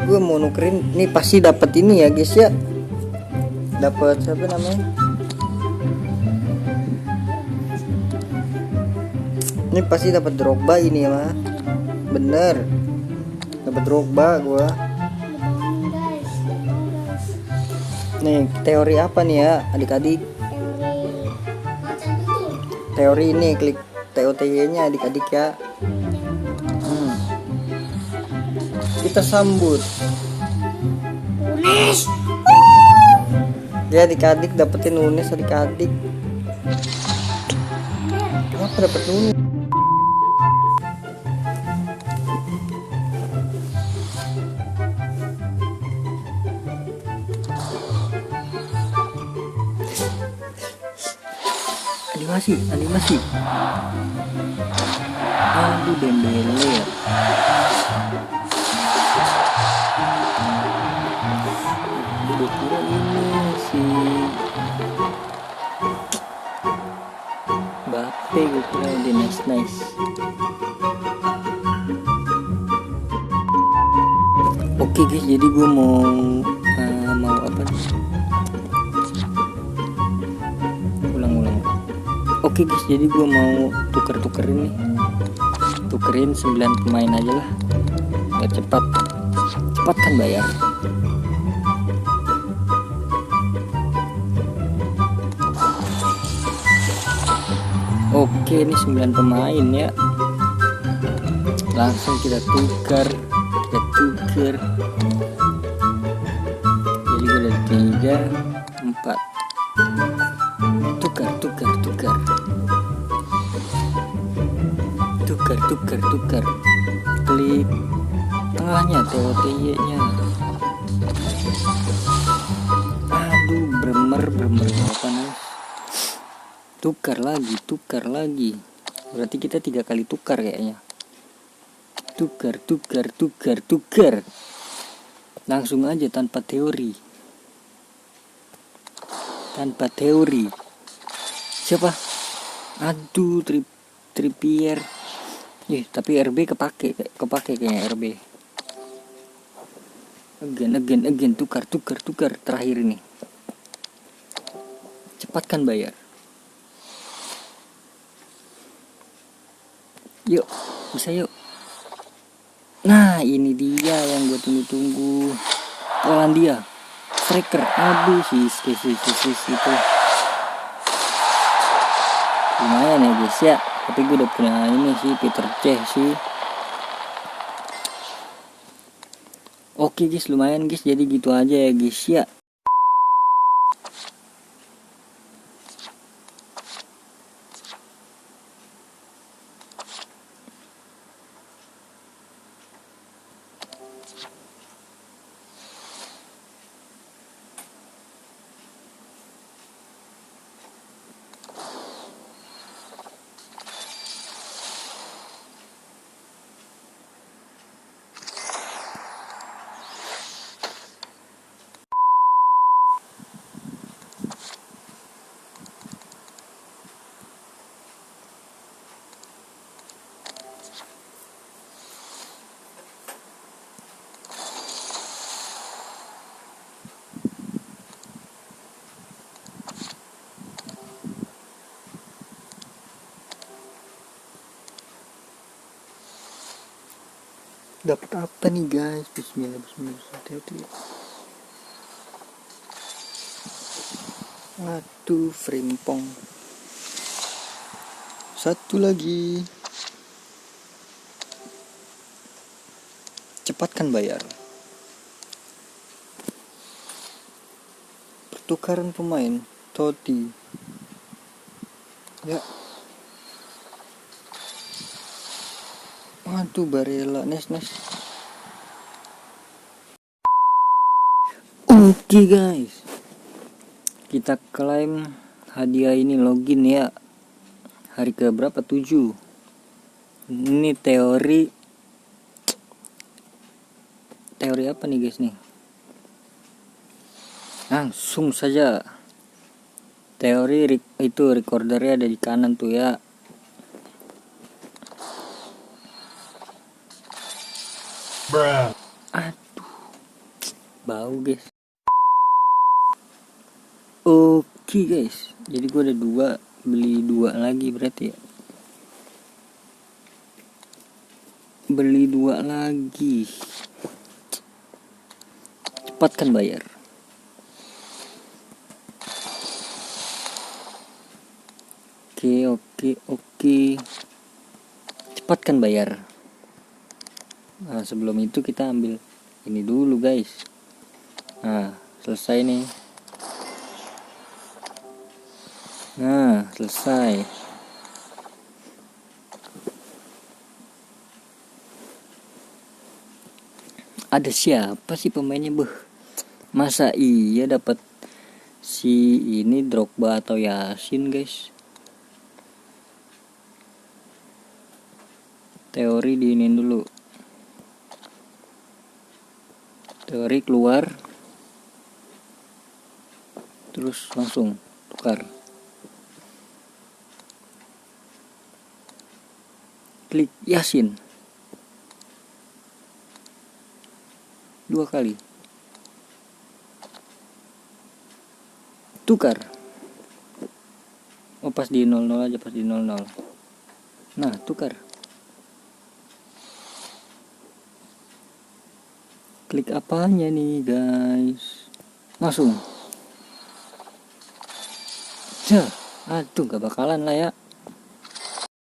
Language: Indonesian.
Gue mau nukerin nih, pasti dapat ini ya guys ya. Dapat siapa namanya? Ini pasti dapat Drogba ini ya mah. Bener. Dapat Drogba gua. Nih, teori apa nih ya adik-adik? Teori ini klik TOTY-nya adik-adik ya. Kita sambut. Nunes. Ya adik-adik dapetin Nunes adik-adik. Kenapa dapet Nunes? Animasi. Aduh Dembele ya. Udah kira ini si Mbappe, gue kira udah nice. Oke guys, jadi gue mau apa nih? Oke guys, jadi gue mau tukerin 9 pemain aja lah, biar cepat kan bayar. Oke, ini 9 pemain ya, langsung kita tukar. Jadi gue ada 3, 4. Tukar. Klik tengahnya TOTY-nya. Aduh, bremer apa nih? Tukar lagi. Berarti kita 3 kali tukar kayaknya. Tukar. Langsung aja tanpa teori. Siapa? Aduh, Trippier. Tapi RB kepake kayaknya RB. Again, tukar terakhir ini. Cepatkan bayar. Yuk, bisa yuk. Nah, ini dia yang gue tunggu-tunggu. Polandia. Striker. Aduh, sis itu. Lumayan ya guys ya. Tapi gue udah punya ini sih, Peter Cech sih. Oke guys, lumayan guys. Jadi gitu aja ya guys ya. Dapat apa nih guys? Bismillah. Hati-hati. Aduh, Frimpong. Satu lagi. Cepatkan bayar. Pertukaran pemain Totti. Ya. Aduh, Barella, Nes. Oke guys, kita klaim hadiah ini, login ya. Hari ke berapa? 7. Ini teori apa nih guys nih? Langsung saja. Teori itu recordernya ada di kanan tuh ya. Bruh. Aduh. bau guys. Oke guys, jadi gue ada 2, beli 2 lagi berarti ya. Beli 2 lagi. Cepatkan bayar. Oke. Cepatkan bayar. Nah, sebelum itu kita ambil ini dulu guys. Nah, selesai nih. Nah, selesai. Ada siapa sih pemainnya, beh? Masa iya dapat si ini Drogba atau Yasin, guys? Teori diinin dulu. Teori keluar. Terus langsung tukar. Klik Yasin 2 kali. Tukar. Oh, pas di 00 aja, pas di 00. Nah, tukar. Klik apanya nih guys? Langsung. Aduh, gak bakalan lah ya.